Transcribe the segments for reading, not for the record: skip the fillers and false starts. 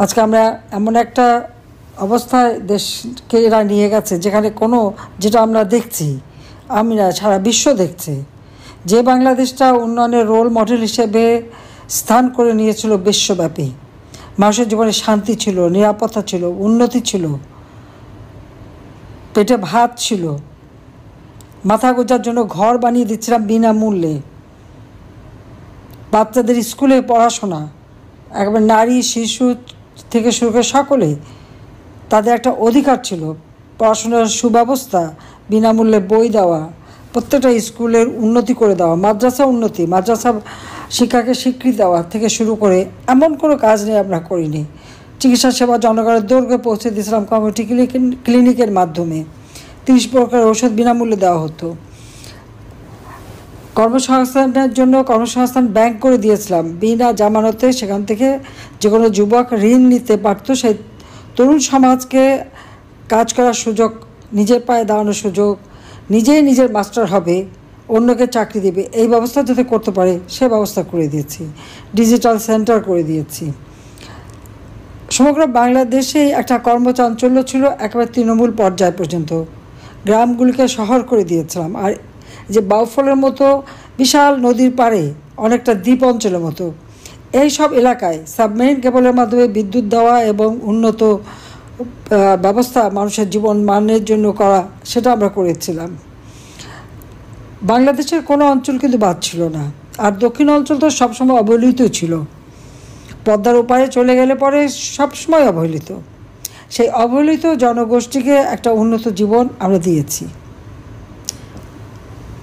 আজকে আমরা এমন একটা অবস্থায় দেশকে এরা নিয়ে গেছে যেখানে কোনো, যেটা আমরা দেখছি, আমরা সারা বিশ্ব দেখছে, যে বাংলাদেশটা উন্নয়নের রোল মডেল হিসেবে স্থান করে নিয়েছিল বিশ্বব্যাপী। মানুষের জীবনে শান্তি ছিল, নিরাপত্তা ছিল, উন্নতি ছিল, পেটে ভাত ছিল, মাথা গোঁজার জন্য ঘর বানিয়ে দিচ্ছিলাম বিনামূল্যে, বাচ্চাদের স্কুলে পড়াশোনা, একবার নারী শিশু থেকে শুরু করে সকলে তাদের একটা অধিকার ছিল। পড়াশোনার সুব্যবস্থা, বিনামূল্যে বই দেওয়া, প্রত্যেকটা স্কুলের উন্নতি করে দেওয়া, মাদ্রাসা উন্নতি, মাদ্রাসা শিক্ষাকে স্বীকৃতি দেওয়া থেকে শুরু করে এমন কোনো কাজ নেই আমরা করিনি। চিকিৎসা সেবা জনগণের দৈর্ঘ্যে পৌঁছে দিয়েছিলাম কমিউনিটি ক্লিনিকের মাধ্যমে। 30 প্রকার ওষুধ বিনামূল্যে দেওয়া হতো। কর্মসংস্থানের জন্য কর্মসংস্থান ব্যাংক করে দিয়েছিলাম বিনা জামানতে। সেখান থেকে যে কোনো যুবক ঋণ নিতে পারত। সেই তরুণ সমাজকে কাজ করার সুযোগ, নিজের পায়ে দাঁড়ানোর সুযোগ, নিজেই নিজের মাস্টার হবে, অন্যকে চাকরি দেবে, এই ব্যবস্থা যাতে করতে পারে সে ব্যবস্থা করে দিয়েছি। ডিজিটাল সেন্টার করে দিয়েছি। সমগ্র বাংলাদেশে একটা কর্মচাঞ্চল্য ছিল একেবারে তৃণমূল পর্যায় পর্যন্ত। গ্রামগুলিকে শহর করে দিয়েছিলাম। আর যে বাউফলের মতো বিশাল নদীর পাড়ে অনেকটা দ্বীপ অঞ্চলের মতো এই সব এলাকায় সাবমেরিন কেবলের মাধ্যমে বিদ্যুৎ দেওয়া এবং উন্নত ব্যবস্থা মানুষের জীবন মানের জন্য করা, সেটা আমরা করেছিলাম। বাংলাদেশের কোনো অঞ্চল কিন্তু বাদ ছিল না। আর দক্ষিণ অঞ্চল তো সবসময় অবহেলিত ছিল। পদ্মার ওপারে চলে গেলে পরে সবসময় অবহেলিত। সেই অবহেলিত জনগোষ্ঠীকে একটা উন্নত জীবন আমরা দিয়েছি।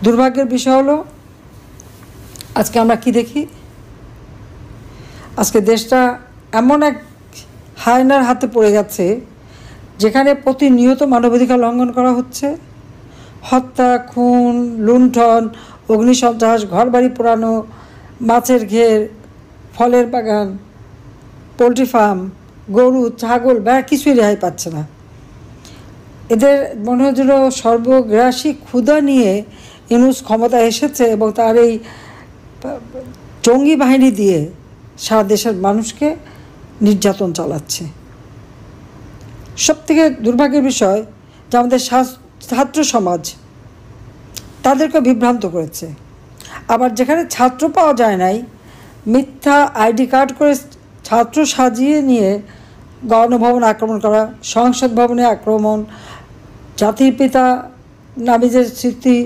দুর্ভাগ্যের বিষয় হলো আজকে আমরা কি দেখি, আজকে দেশটা এমন এক হায়নার হাতে পড়ে গেছে যেখানে প্রতিনিয়ত মানবাধিকার লঙ্ঘন করা হচ্ছে। হত্যা, খুন, লুণ্ঠন, অগ্নিসন্ত্রাস, ঘরবাড়ি পোড়ানো, মাছের ঘের, ফলের বাগান, পোলট্রি ফার্ম, গরু, ছাগল, বেড়া কিছুই রেহাই পাচ্ছে না। এদের মনে হচ্ছিল সর্বগ্রাসী ক্ষুধা নিয়ে ইউনূস ক্ষমতা এসেছে এবং তার এই জঙ্গি বাহিনী দিয়ে সারা দেশের মানুষকে নির্যাতন চালাচ্ছে। সবথেকে দুর্ভাগ্যের বিষয় যে আমাদের ছাত্র সমাজ তাদেরকে বিভ্রান্ত করেছে। আবার যেখানে ছাত্র পাওয়া যায় নাই, মিথ্যা আইডি কার্ড করে ছাত্র সাজিয়ে নিয়ে গণভবন আক্রমণ করা, সংসদ ভবনে আক্রমণ, জাতির পিতা নামে যে স্মৃতি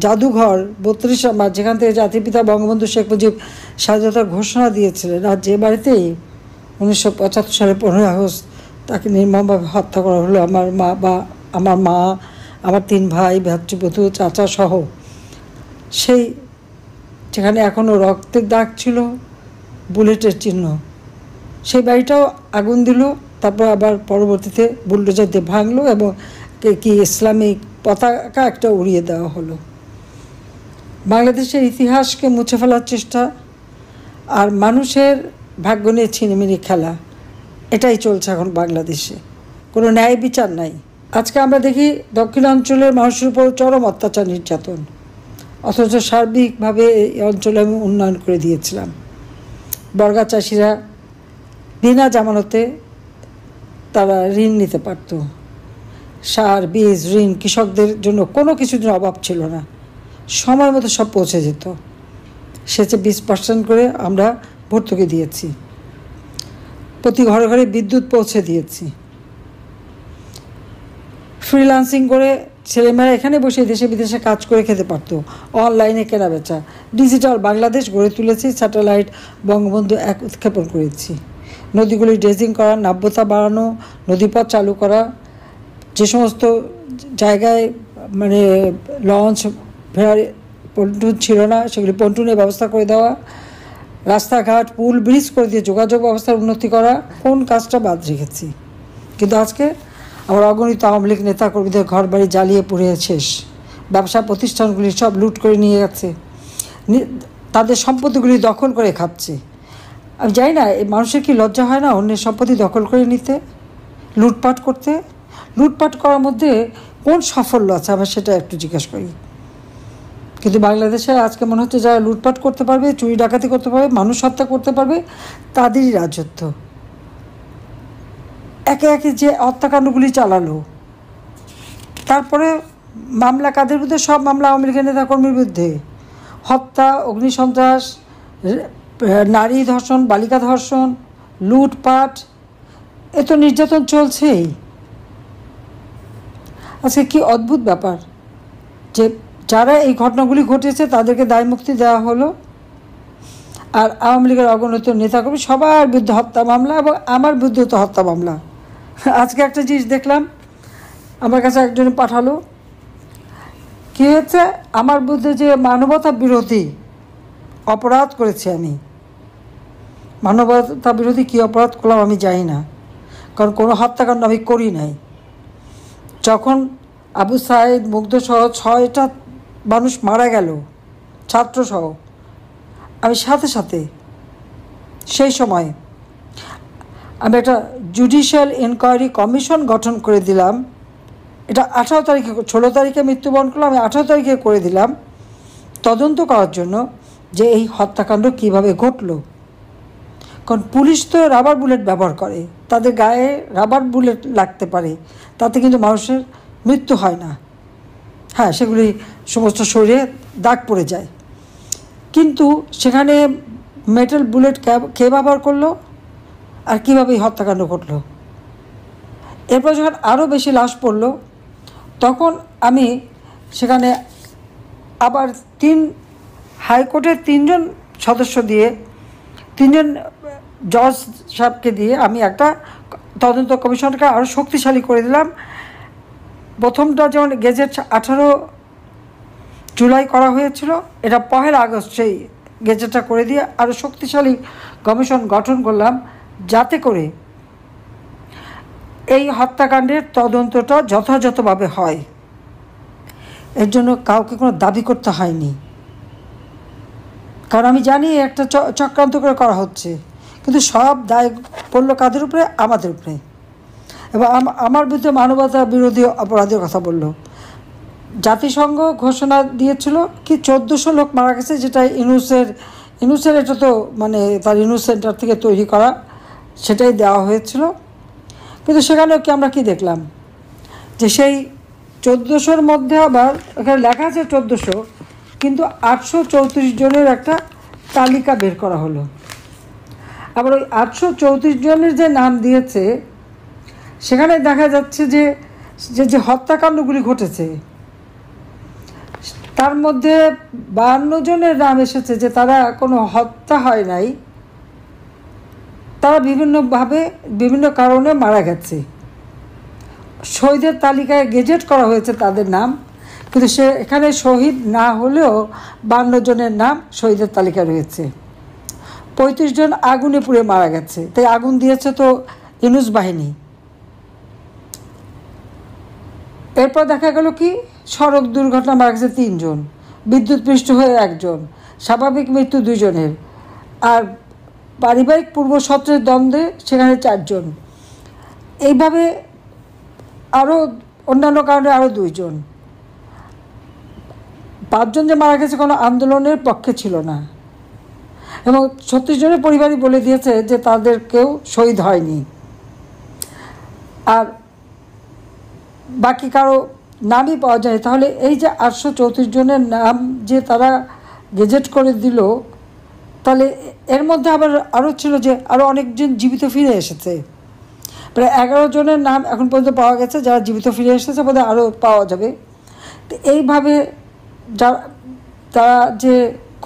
জাদুঘর 32 নম্বর, যেখান থেকে জাতির পিতা বঙ্গবন্ধু শেখ মুজিব স্বাধীনতার ঘোষণা দিয়েছিলেন, আর যে বাড়িতেই 1975 সালে 15 আগস্ট তাকে নির্মমভাবে হত্যা করা হলো, আমার মা, আমার 3 ভাই, ভ্রাতৃবধূ, চাচা সহ, সেই যেখানে এখনও রক্তের দাগ ছিল, বুলেটের চিহ্ন, সেই বাড়িটাও আগুন দিল। তারপর আবার পরবর্তীতে বুলডোজার দিয়ে ভাঙলো এবং কি ইসলামিক পতাকা একটা উড়িয়ে দেওয়া হলো। বাংলাদেশের ইতিহাসকে মুছে ফেলার চেষ্টা আর মানুষের ভাগ্য নিয়ে ছিনিমিনি খেলা, এটাই চলছে এখন বাংলাদেশে। কোনো ন্যায় বিচার নাই। আজকে আমরা দেখি দক্ষিণাঞ্চলের মানুষের উপর চরম অত্যাচার, নির্যাতন, অথচ সার্বিকভাবে এই অঞ্চলে আমি উন্নয়ন করে দিয়েছিলাম। বর্গা চাষিরা বিনা জামানতে তারা ঋণ নিতে পারত। সার, বীজ, ঋণ কৃষকদের জন্য কোনো কিছুর জন্য অভাব ছিল না। সময় মতো সব পৌঁছে যেত। সেচে 20% করে আমরা ভর্তুকি দিয়েছি। প্রতি ঘরে ঘরে বিদ্যুৎ পৌঁছে দিয়েছি। ফ্রিল্যান্সিং করে ছেলেমেয়েরা এখানে বসে দেশে বিদেশে কাজ করে খেতে পারতো। অনলাইনে কেনা বেচা, ডিজিটাল বাংলাদেশ গড়ে তুলেছি। স্যাটেলাইট বঙ্গবন্ধু 1 উৎক্ষেপণ করেছি। নদীগুলি ড্রেজিং করা, নাব্যতা বাড়ানো, নদীপথ চালু করা, যে সমস্ত জায়গায় মানে লঞ্চ ভেড়ার পন্টুন ছিল না সেগুলি পন্টুনের ব্যবস্থা করে দেওয়া, রাস্তাঘাট, পুল, ব্রিজ করে দিয়ে যোগাযোগ ব্যবস্থার উন্নতি করা, কোন কাজটা বাদ রেখেছি? কিন্তু আজকে আমার অগণিত আওয়ামী লীগ নেতাকর্মীদের ঘর বাড়ি জ্বালিয়ে পুড়িয়ে শেষ। ব্যবসা প্রতিষ্ঠানগুলি সব লুট করে নিয়ে গেছে, তাদের সম্পত্তিগুলি দখল করে খাচ্ছে। আমি জানি না এই মানুষের কি লজ্জা হয় না অন্যের সম্পত্তি দখল করে নিতে, লুটপাট করতে? লুটপাট করার মধ্যে কোন সাফল্য আছে আবার সেটা একটু জিজ্ঞেস করি। কিন্তু বাংলাদেশে আজকে মনে হচ্ছে যারা লুটপাট করতে পারবে, চুরি ডাকাতি করতে পারবে, মানুষ হত্যা করতে পারবে, তাদেরই রাজত্ব। একে একে যে হত্যাকাণ্ডগুলি চালালো, তারপরে মামলা কাদের বিরুদ্ধে? সব মামলা আওয়ামী লীগের নেতাকর্মীর বিরুদ্ধে। হত্যা, অগ্নিসন্ত্রাস, নারী ধর্ষণ, বালিকা ধর্ষণ, লুটপাট, এ তো নির্যাতন চলছেই। আজকে কি অদ্ভুত ব্যাপার যে যারা এই ঘটনাগুলি ঘটেছে তাদেরকে দায়মুক্তি দেওয়া হলো, আর আওয়ামী লীগের অগণিত নেতাকর্মী সবার বিরুদ্ধে হত্যা মামলা, এবং আমার বিরুদ্ধে তো হত্যা মামলা। আজকে একটা জিনিস দেখলাম, আমার কাছে একজন পাঠালো, কী হয়েছে, আমার বিরুদ্ধে যে মানবতা বিরোধী অপরাধ করেছি আমি। মানবতা বিরোধী কী অপরাধ করলাম আমি জানি না, কারণ কোনো হত্যাকাণ্ড আমি করি নাই। যখন আবু সাইদ, মুগ্ধসহ 6টা মানুষ মারা গেল, ছাত্রসহ, আমি সাথে সাথে সেই সময় আমি একটা জুডিশিয়াল ইনকোয়ারি কমিশন গঠন করে দিলাম। এটা 18 তারিখে, 16 তারিখে মৃত্যুবরণ করলাম, আমি 18 তারিখে করে দিলাম তদন্ত করার জন্য যে এই হত্যাকাণ্ড কীভাবে ঘটলো। কারণ পুলিশ তো রাবার বুলেট ব্যবহার করে, তাদের গায়ে রাবার বুলেট লাগতে পারে, তাতে কিন্তু মানুষের মৃত্যু হয় না। হ্যাঁ, সেগুলি সমস্ত শরীরে দাগ পড়ে যায়, কিন্তু সেখানে মেটাল বুলেট কে ব্যবহার করলো আর কীভাবে এই হত্যাকাণ্ড ঘটলো। এরপর যখন আরও বেশি লাশ পড়লো, তখন আমি সেখানে আবার হাইকোর্টের 3জন সদস্য দিয়ে, 3জন জজ সাহেবকে দিয়ে আমি একটা তদন্ত কমিশনকে আরও শক্তিশালী করে দিলাম। প্রথমটা যেমন গেজেট 18 জুলাই করা হয়েছিল, এটা 1 আগস্ট সেই গেজেটটা করে দিয়ে আরও শক্তিশালী কমিশন গঠন করলাম, যাতে করে এই হত্যাকাণ্ডের তদন্তটা যথাযথভাবে হয়। এর জন্য কাউকে কোনো দাবি করতে হয়নি, কারণ আমি জানি একটা চক্রান্ত করে করা হচ্ছে, কিন্তু সব দায় পড়ল কাদের উপরে? আমাদের উপরে। এবং আমার বিরুদ্ধে মানবতা বিরোধী অপরাধের কথা বলল। জাতিসংঘ ঘোষণা দিয়েছিল কি 1400 লোক মারা গেছে, যেটা ইনুসের এটা তো মানে তার ইনুস সেন্টার থেকে তৈরি করা, সেটাই দেওয়া হয়েছিল। কিন্তু সেখানেও কি আমরা কি দেখলাম, যে সেই 1400-র মধ্যে আবার এখানে লেখা আছে 1400, কিন্তু 834 জনের একটা তালিকা বের করা হলো। আবার ওই 834 জনের যে নাম দিয়েছে, সেখানে দেখা যাচ্ছে যে যে হত্যাকাণ্ডগুলি ঘটেছে তার মধ্যে 52 জনের নাম এসেছে যে তারা কোনো হত্যা হয় নাই, তারা বিভিন্নভাবে বিভিন্ন কারণে মারা গেছে। শহীদের তালিকায় গেজেট করা হয়েছে তাদের নাম, কিন্তু এখানে শহীদ না হলেও 52 জনের নাম শহীদের তালিকায় রয়েছে। 35 জন আগুনে পুড়ে মারা গেছে, তাই আগুন দিয়েছে তো ইউনূস বাহিনী। এরপর দেখা গেল কি, সড়ক দুর্ঘটনা মারা গেছে 3 জন, বিদ্যুৎপৃষ্ট হয়ে 1 জন, স্বাভাবিক মৃত্যু 2 জনের, আর পারিবারিক পূর্বশত্রের দ্বন্দ্বে সেখানে 4 জন। এইভাবে আরও অন্যান্য কারণে আরও 2 জন। 5 জন যে মারা গেছে কোনো আন্দোলনের পক্ষে ছিল না, এবং 36 জনের পরিবারই বলে দিয়েছে যে তাদের কেউ শহীদ হয়নি। আর বাকি কারো নামই পাওয়া যায়। তাহলে এই যে 834 জনের নাম যে তারা গেজেট করে দিল, তাহলে এর মধ্যে আবার আরও ছিল যে আরও অনেকজন জীবিত ফিরে এসেছে। প্রায় 11 জনের নাম এখন পর্যন্ত পাওয়া গেছে যারা জীবিত ফিরে এসেছে, বোধহয় আরও পাওয়া যাবে। তো এইভাবে তারা যে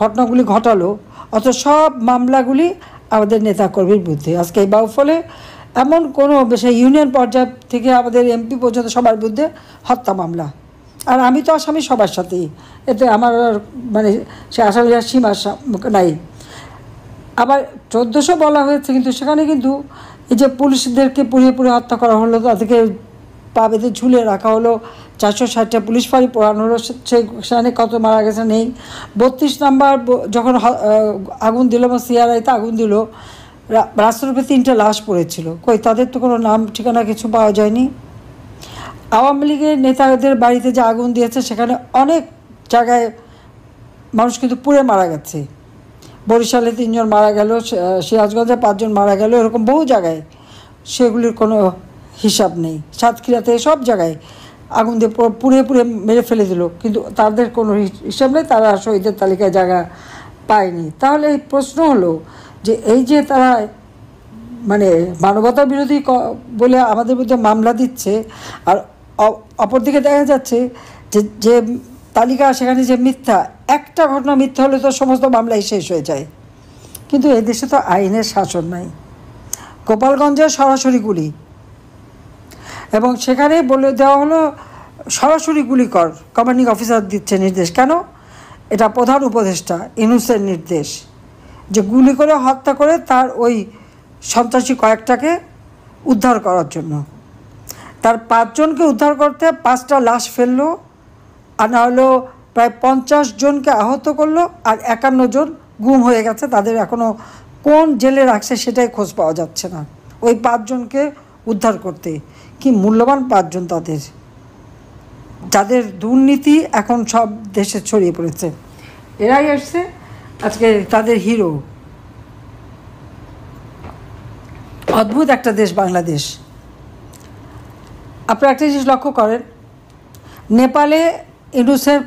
ঘটনাগুলি ঘটালো, অথচ সব মামলাগুলি আমাদের নেতাকর্মীর বিরুদ্ধে। আজকে এই বাউফলে এমন কোনো বিষয় ইউনিয়ন পর্যায় থেকে আমাদের এমপি পর্যন্ত সবার বিরুদ্ধে হত্যা মামলা, আর আমি তো আসামি সবার সাথেই, এতে আমার মানে সে আসামিরা সীমা নাই। আবার 1400 বলা হয়েছে, কিন্তু সেখানে কিন্তু এই যে পুলিশদেরকে পুড়িয়ে পুড়িয়ে হত্যা করা হলো, তাদেরকে পা বেঁধে ঝুলে রাখা হলো, 460টা পুলিশ ফাঁড়ি পোড়ানো হলো, সেখানে কত মারা গেছে নেই। 32 নাম্বার যখন আগুন দিল বা সিআরআইতে আগুন দিল, রাস্তার উপরে 3টে লাশ পড়েছিল, কই তাদের তো কোনো নাম ঠিকানা কিছু পাওয়া যায়নি। আওয়ামী লীগের নেতাদের বাড়িতে যে আগুন দিয়েছে, সেখানে অনেক জায়গায় মানুষ কিন্তু পুড়ে মারা গেছে। বরিশালে 3 জন মারা গেল, সিরাজগঞ্জে 5 জন মারা গেল, এরকম বহু জায়গায় সেগুলির কোনো হিসাব নেই। সাতক্ষীরাতে সব জায়গায় আগুন দিয়ে পুড়ে পুড়ে মেরে ফেলে দিল, কিন্তু তাদের কোনো হিসাব নেই, তারা শহীদের তালিকায় জায়গা পায়নি। তাহলে এই প্রশ্ন হলো যে এই যে তারা মানে মানবতা বিরোধী বলে আমাদের মধ্যে মামলা দিচ্ছে, আর অপরদিকে দেখা যাচ্ছে যে যে তালিকা সেখানে যে মিথ্যা, একটা ঘটনা মিথ্যা হলে তো সমস্ত মামলাই শেষ হয়ে যায়। কিন্তু এই দেশে তো আইনের শাসন নাই। গোপালগঞ্জের সরাসরি গুলি, এবং সেখানে বলে দেওয়া হলো সরাসরি গুলি কর, কমান্ডিং অফিসার দিচ্ছে নির্দেশ। কেন? এটা প্রধান উপদেষ্টা ইউনূসের নির্দেশ, যে গুলি করে হত্যা করে তার ওই সন্ত্রাসী কয়েকটাকে উদ্ধার করার জন্য। তার 5 জনকে উদ্ধার করতে 5টা লাশ ফেললো, আর না হলো প্রায় 50 জনকে আহত করলো, আর 51 জন গুম হয়ে গেছে। তাদের এখনও কোন জেলে রাখছে সেটাই খোঁজ পাওয়া যাচ্ছে না। ওই 5 জনকে উদ্ধার করতে কি মূল্যবান 5 জন তাদের, যাদের দুর্নীতি এখন সব দেশে ছড়িয়ে পড়েছে। এরাই আসছে আজকে তাদের হিরো। অদ্ভুত একটা দেশ বাংলাদেশ। আপনারা একটা জিনিস লক্ষ্য করেন, নেপালে ইউনূসের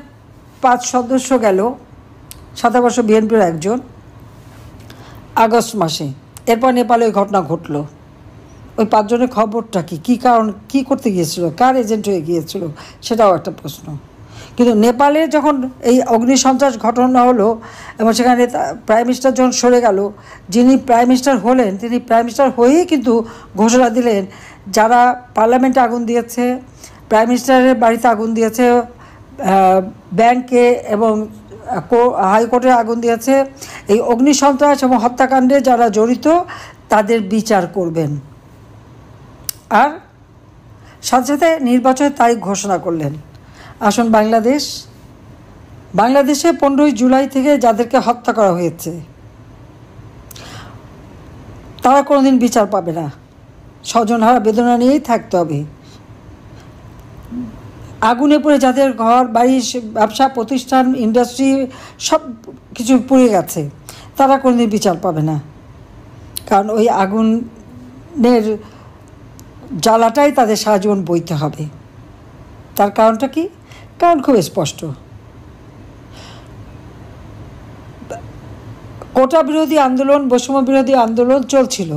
5 সদস্য গেল, 27 বর্ষ বিএনপির একজন, আগস্ট মাসে। এরপর নেপালে ওই ঘটনা ঘটলো। ওই 5 জনের খবরটা কী কারণ, কী করতে গিয়েছিল, কার এজেন্ট হয়ে গিয়েছিল, সেটাও একটা প্রশ্ন। কিন্তু নেপালে যখন এই অগ্নিসন্ত্রাস ঘটনা হলো এবং সেখানে প্রাইম মিনিস্টার যখন সরে গেল, যিনি প্রাইম মিনিস্টার হলেন তিনি প্রাইম মিনিস্টার হয়েই কিন্তু ঘোষণা দিলেন যারা পার্লামেন্টে আগুন দিয়েছে, প্রাইম মিনিস্টারের বাড়িতে আগুন দিয়েছে, ব্যাংকে এবং হাইকোর্টে আগুন দিয়েছে, এই অগ্নিসন্ত্রাস এবং হত্যাকাণ্ডে যারা জড়িত তাদের বিচার করবেন। আর সাথে সাথে নির্বাচনের তারিখ ঘোষণা করলেন। আসুন বাংলাদেশে 15ই জুলাই থেকে যাদেরকে হত্যা করা হয়েছে তারা কোনোদিন বিচার পাবে না। স্বজনহারা বেদনা নিয়েই থাকতে হবে। আগুনে পড়ে যাদের ঘর বাড়ি, ব্যবসা প্রতিষ্ঠান, ইন্ডাস্ট্রি সব কিছু পুড়ে গেছে, তারা কোনোদিন বিচার পাবে না। কারণ ওই আগুনের জ্বালাটাই তাদের সারা জীবন বইতে হবে। তার কারণটা কি? কারণ খুব স্পষ্ট। কোটা বিরোধী আন্দোলন, বৈষম্য বিরোধী আন্দোলন চলছিল।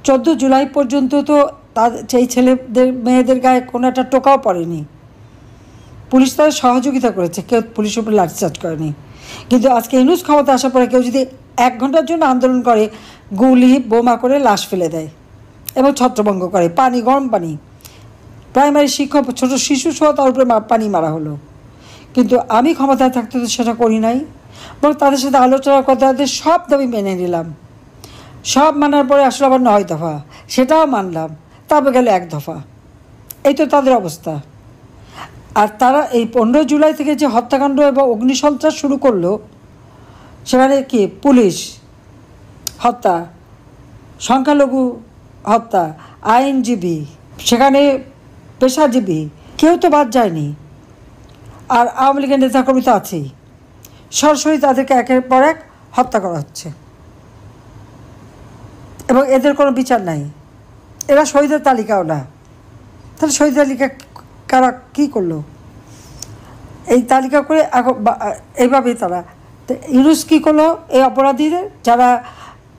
14 জুলাই পর্যন্ত তো সেই ছেলেদের মেয়েদের গায়ে কোনো একটা টোকাও পড়েনি। পুলিশ তাদের সহযোগিতা করেছে, কেউ পুলিশের উপর লাঠিচার্জ করেনি। কিন্তু আজকে ইউনূস ক্ষমতা আসার পরে কেউ যদি 1 ঘন্টার জন্য আন্দোলন করে, গুলি বোমা করে লাশ ফেলে দেয় এবং ছত্রভঙ্গ করে। গরম পানি, প্রাইমারি শিক্ষক, ছোট শিশু সহ তার উপরে পানি মারা হলো। কিন্তু আমি ক্ষমতায় থাকতে তো সেটা করি নাই, বরং তাদের সাথে আলোচনা করে তাদের সব দাবি মেনে নিলাম। সব মানার পরে আসলে আবার 9 দফা, সেটাও মানলাম। তারপর গেল 1 দফা। এই তো তাদের অবস্থা। আর তারা এই 15 জুলাই থেকে যে হত্যাকাণ্ড এবং অগ্নিসন্ত্রাস শুরু করলো, সেখানে কি পুলিশ হত্যা, সংখ্যালঘু হত্যা, আইনজীবী, সেখানে পেশাজীবী, কেউ তো বাদ যায়নি। আর আওয়ামী লীগের নেতাকর্মী তো আছেই। সরাসরি তাদেরকে একের পর এক হত্যা করা হচ্ছে এবং এদের কোনো বিচার নাই। এরা শহীদের তালিকাও না। তাহলে শহীদের তালিকা কারা কী করলো? এই তালিকা করে এইভাবেই তারা। তো ইউনূস কী করলো? এই অপরাধীদের যারা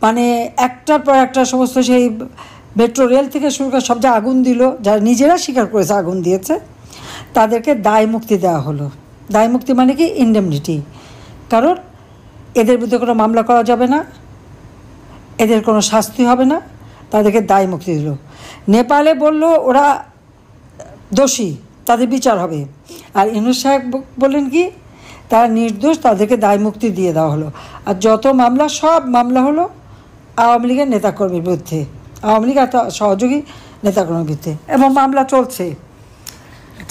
মানে একটার পর একটা সমস্ত সেই মেট্রো রেল থেকে শুরু করে সব যা আগুন দিল, যারা নিজেরা স্বীকার করেছে আগুন দিয়েছে, তাদেরকে দায় মুক্তি দেওয়া হলো। দায় মুক্তি মানে কি? ইন্ডেমনিটি। কারণ এদের বিরুদ্ধে কোনো মামলা করা যাবে না, এদের কোনো শাস্তি হবে না, তাদেরকে দায় মুক্তি দিল। নেপালে বলল ওরা দোষী, তাদের বিচার হবে। আর ইউনূস সাহেব বললেন কি? তারা নির্দোষ, তাদেরকে দায় মুক্তি দিয়ে দেওয়া হলো। আর যত মামলা, সব মামলা হলো আওয়ামী লীগের নেতাকর্মীর বিরুদ্ধে, আওয়ামী লীগ আর সহযোগী নেতাকর্মীর বিরুদ্ধে, এবং মামলা চলছে।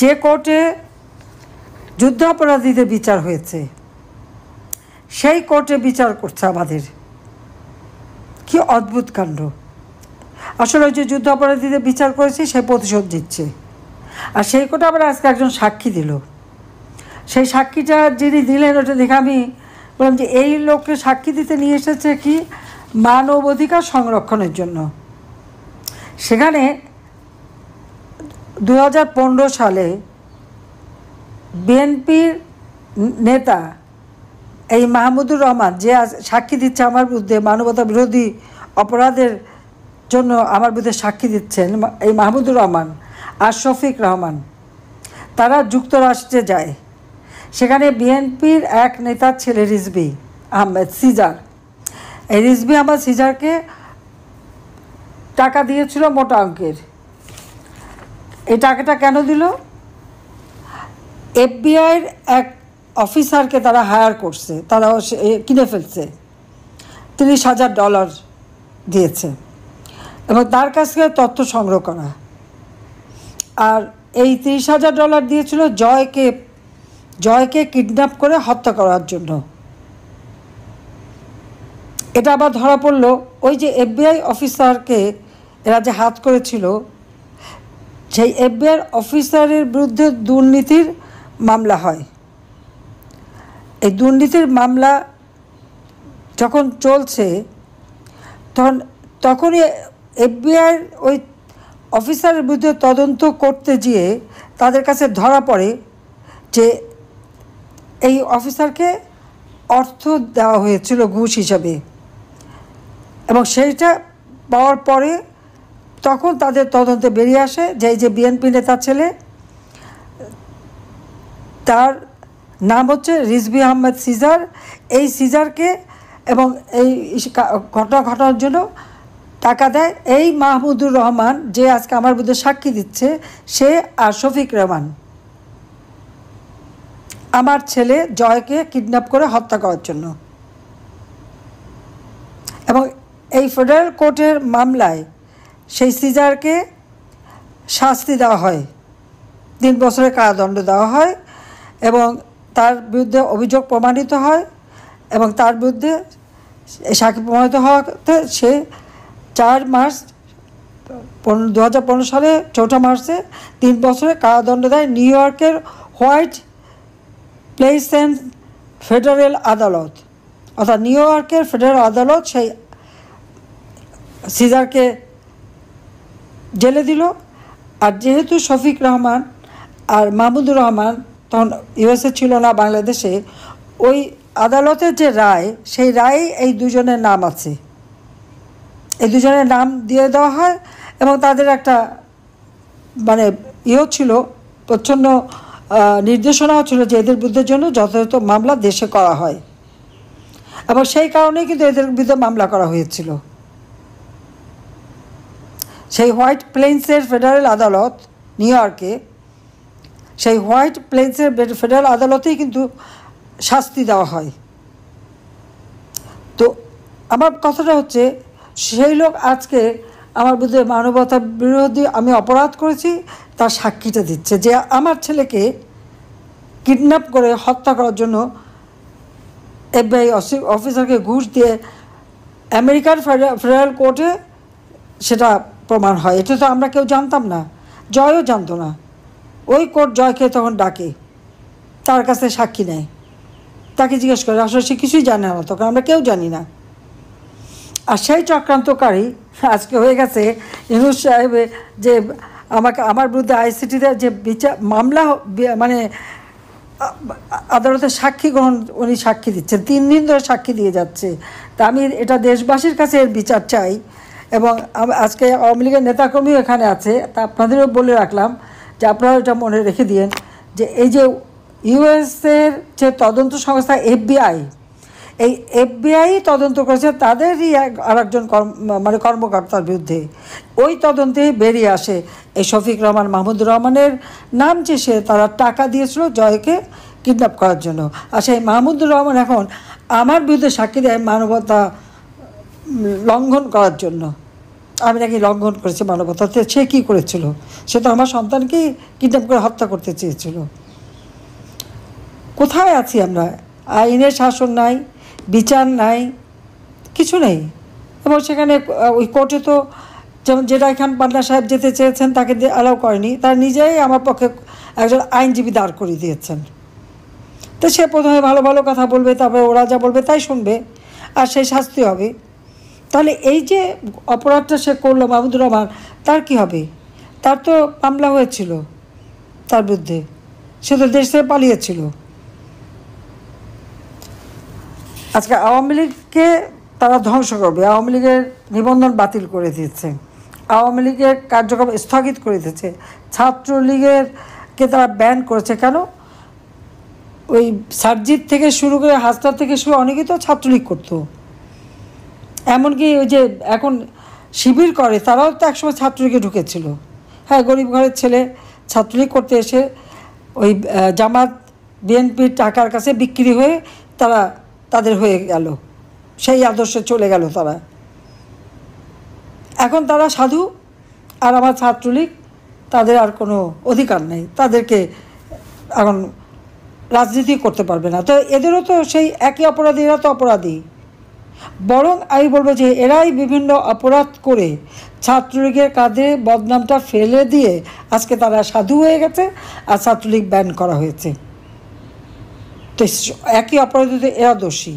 যে কোর্টে যুদ্ধাপরাধীদের বিচার হয়েছে সেই কোর্টে বিচার করছে আমাদের। কি অদ্ভুত কাণ্ড! আসলে ওই যে যুদ্ধাপরাধীদের বিচার করেছে সেই প্রতিশোধ দিচ্ছে। আর সেই কোর্টে আবার আজকে একজন সাক্ষী দিল। সেই সাক্ষীটা যিনি দিলেন, ওটা দেখে আমি বললাম যে এই লোককে সাক্ষী দিতে নিয়ে এসেছে কি মানবাধিকার সংরক্ষণের জন্য। সেখানে 2015 সালে বিএনপির নেতা এই মাহমুদুর রহমান, যে সাক্ষী দিচ্ছে আমার বিরুদ্ধে মানবতা বিরোধী অপরাধের জন্য আমার বিরুদ্ধে সাক্ষী দিচ্ছেন, এই মাহমুদুর রহমান আর শফিক রহমান, তারা যুক্তরাষ্ট্রে যায়। সেখানে বিএনপির এক নেতার ছেলে রিজভী আহমেদ সিজার, এই রিজভী আহমেদ সিজারকে টাকা দিয়েছিল মোটা অঙ্কের। এই টাকাটা কেন দিল? এফবিআইয়ের এক অফিসারকে তারা হায়ার করছে, তারা কিনে ফেলছে, $30,000 দিয়েছে এবং তার কাছ থেকে তথ্য সংগ্রহ করা। আর এই $30,000 দিয়েছিল জয়কে কিডন্যাপ করে হত্যা করার জন্য। এটা আবার ধরা পড়ল, ওই যে এফবিআই অফিসারকে এরা যে হাত করেছিল, সেই এফবিআই অফিসারের বিরুদ্ধে দুর্নীতির মামলা হয়। এই দুর্নীতির মামলা যখন চলছে তখনই এফবিআইয়ের ওই অফিসারের বিরুদ্ধে তদন্ত করতে গিয়ে তাদের কাছে ধরা পড়ে যে এই অফিসারকে অর্থ দেওয়া হয়েছিল ঘুষ হিসাবে, এবং সেইটা পাওয়ার পরে তখন তাদের তদন্তে বেরিয়ে আসে যে এই যে বিএনপি নেতার ছেলে, তার নাম হচ্ছে রিজভী আহমেদ সিজার। এই সিজারকে এবং এই ঘটনা ঘটানোর জন্য টাকা দেয় এই মাহমুদুর রহমান, যে আজকে আমার বিরুদ্ধে সাক্ষী দিচ্ছে, সে আর শফিক রহমান, আমার ছেলে জয়কে কিডন্যাপ করে হত্যা করার জন্য। এবং এই ফেডারেল কোর্টের মামলায় সেই সিজারকে শাস্তি দেওয়া হয়, 3 বছরের কারাদণ্ড দেওয়া হয় এবং তার বিরুদ্ধে অভিযোগ প্রমাণিত হয় এবং তার বিরুদ্ধে সাক্ষী প্রমাণিত হওয়াতে সে 4 মার্চ 2015 সালে 4 মার্চে 3 বছরের কারাদণ্ড দেয় নিউ ইয়র্কের হোয়াইট প্লেসেন্ট ফেডারেল আদালত। অর্থাৎ নিউ ইয়র্কের ফেডারেল আদালত সেই সিজারকে জেলে দিল। আর যেহেতু শফিক রহমান আর মাহমুদুর রহমান তখন ইউএসএ ছিল না, বাংলাদেশে, ওই আদালতের যে রায়, সেই রায়ে এই দুজনের নাম আছে, এই দুজনের নাম দিয়ে দেওয়া হয় এবং তাদের একটা মানে ছিল, প্রচ্ছন্ন নির্দেশনাও ছিল যে এদের বিরুদ্ধে জন্য যথাযথ মামলা দেশে করা হয়, এবং সেই কারণেই কিন্তু এদের বিরুদ্ধে মামলা করা হয়েছিল। সেই হোয়াইট প্লেন্সের ফেডারেল আদালত নিউ ইয়র্কে, সেই হোয়াইট প্লেন্সের ফেডারেল আদালতেই কিন্তু শাস্তি দেওয়া হয়। তো আমার কথাটা হচ্ছে, সেই লোক আজকে আমার বিরুদ্ধে মানবতা বিরোধী আমি অপরাধ করেছি তার সাক্ষীটা দিচ্ছে, যে আমার ছেলেকে কিডন্যাপ করে হত্যা করার জন্য এফবিআই অফিসারকে ঘুষ দিয়ে আমেরিকার ফেডারেল কোর্টে সেটা প্রমাণ হয়। এটা তো আমরা কেউ জানতাম না, জয়ও জানতো না। ওই কোর্ট জয়কে তখন ডাকে, তার কাছে সাক্ষী নেয়, তাকে জিজ্ঞেস করে, আসলে সে কিছুই জানে না, তখন আমরা কেউ জানি না। আর সেই চক্রান্তকারী আজকে হয়ে গেছে ইউনূস সাহেব, যে আমার বিরুদ্ধে আইসিটিতে যে বিচার মামলা, মানে আদালতে সাক্ষী গ্রহণ, উনি সাক্ষী দিচ্ছেন, 3 দিন ধরে সাক্ষী দিয়ে যাচ্ছে। তা আমি এটা দেশবাসীর কাছে এর বিচার চাই, এবং আজকে আওয়ামী লীগের নেতাকর্মীও এখানে আছে, তা আপনাদেরও বলে রাখলাম যে আপনারা এটা মনে রেখে দিয়েন যে এই যে ইউএসের যে তদন্ত সংস্থা এফবিআই, এই এফবিআই তদন্ত করেছে তাদেরই আরেকজন মানে কর্মকর্তার বিরুদ্ধে। ওই তদন্তে বেরিয়ে আসে এই শফিক রহমান, মাহমুদুর রহমানের নাম, যে সে তারা টাকা দিয়েছিল জয়কে কিডন্যাপ করার জন্য। আর সেই মাহমুদুর রহমান এখন আমার বিরুদ্ধে সাক্ষী দেয় মানবতা লঙ্ঘন করার জন্য। আমি নাকি লঙ্ঘন করেছি মানবতা। সে কী করেছিল? সে তো আমার সন্তানকেই কিডন্যাপ করে হত্যা করতে চেয়েছিল। কোথায় আছি আমরা? আইনের শাসন নাই, বিচার নাই, কিছু নেই। এবং সেখানে ওই কোর্টে তো যেমন জেডাই খান পান্না সাহেব যেতে চেয়েছেন, তাকে অ্যালাউ করেনি, তার নিজেই আমার পক্ষে একজন আইনজীবী দাঁড় করিয়ে দিয়েছেন। তো সে প্রথমে ভালো ভালো কথা বলবে, তারপরে ওরা যা বলবে তাই শুনবে, আর সেই শাস্তি হবে। তাহলে এই যে অপরাধটা সে করলো মাহমুদুর রহমান, তার কি হবে? তার তো মামলা হয়েছিল তার বিরুদ্ধে, সে তো দেশ থেকে পালিয়েছিল। আজকে আওয়ামী লীগকে তারা ধ্বংস করবে, আওয়ামী লীগের নিবন্ধন বাতিল করে দিয়েছে, আওয়ামী লীগের কার্যক্রম স্থগিত করে দিয়েছে, ছাত্রলীগেরকে তারা ব্যান করেছে। কেন? ওই সার্জিৎ থেকে শুরু করে হাসনাত থেকে শুরু অনেকেই তো ছাত্রলীগ করতো, এমনকি ওই যে এখন শিবির করে তারাও তো একসময় ছাত্রলীগে ঢুকেছিল। হ্যাঁ, গরিব ঘরের ছেলে ছাত্রলীগ করতে এসে ওই জামাত বিএনপির টাকার কাছে বিক্রি হয়ে তারা তাদের হয়ে গেল, সেই আদর্শে চলে গেল তারা। এখন তারা সাধু, আর আমার ছাত্রলীগ তাদের আর কোনো অধিকার নেই, তাদেরকে এখন রাজনীতি করতে পারবে না। তো এদেরও তো সেই একই অপরাধী, এরা তো অপরাধী। বরং আমি বলবো যে এরাই বিভিন্ন অপরাধ করে ছাত্রলীগের কাঁধে বদনামটা ফেলে দিয়ে আজকে তারা সাধু হয়ে গেছে, আর ছাত্রলীগ ব্যান করা হয়েছে। তো একই অপরাধীতে এরা দোষী,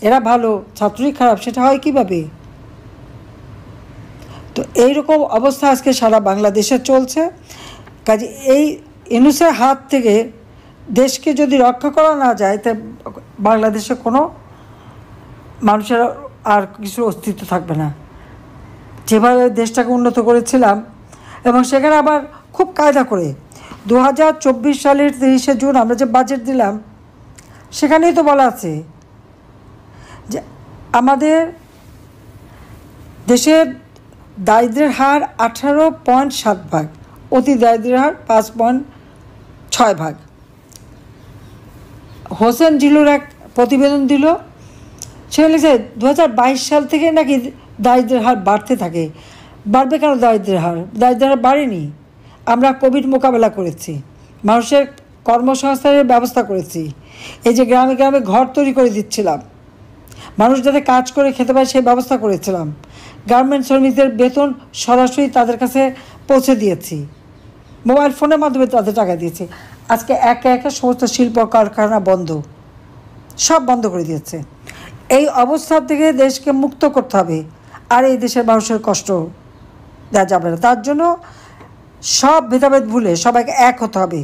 এরা ভালো, ছাত্রলীগ খারাপ, সেটা হয় কীভাবে? তো এইরকম অবস্থা আজকে সারা বাংলাদেশে চলছে। কাজে এই ইউনূসের হাত থেকে দেশকে যদি রক্ষা করা না যায়, তা বাংলাদেশে কোনো মানুষের আর কিছু অস্তিত্ব থাকবে না। যেভাবে দেশটাকে উন্নত করেছিলাম, এবং সেখানে আবার খুব কায়দা করে 2024 সালের 30শে জুন আমরা যে বাজেট দিলাম, সেখানেই তো বলা আছে যে আমাদের দেশের দারিদ্র্যের হার 18.7%, অতি দারিদ্র্যের হার 5.6%। হোসেন জিলুর এক প্রতিবেদন দিল, সেখানে লিখছে 2022 সাল থেকে নাকি দারিদ্র্যের হার বাড়তে থাকে। বাড়বে কেন দারিদ্র্যের হার? দারিদ্র্যের হার বাড়েনি। আমরা কোভিড মোকাবেলা করেছি, মানুষের কর্মসংস্থানের ব্যবস্থা করেছি, এই যে গ্রামে গ্রামে ঘর তৈরি করে দিচ্ছিলাম, মানুষ যাতে কাজ করে খেতে পারে সেই ব্যবস্থা করেছিলাম, গার্মেন্টস শ্রমিকদের বেতন সরাসরি তাদের কাছে পৌঁছে দিয়েছি, মোবাইল ফোনের মাধ্যমে তাদের টাকা দিয়েছি। আজকে একে একে সমস্ত শিল্প কারখানা বন্ধ, সব বন্ধ করে দিয়েছে। এই অবস্থা থেকে দেশকে মুক্ত করতে হবে, আর এই দেশের মানুষের কষ্ট দেওয়া যাবে না। তার জন্য সব ভেদাভেদ ভুলে সবাইকে এক হতে হবে।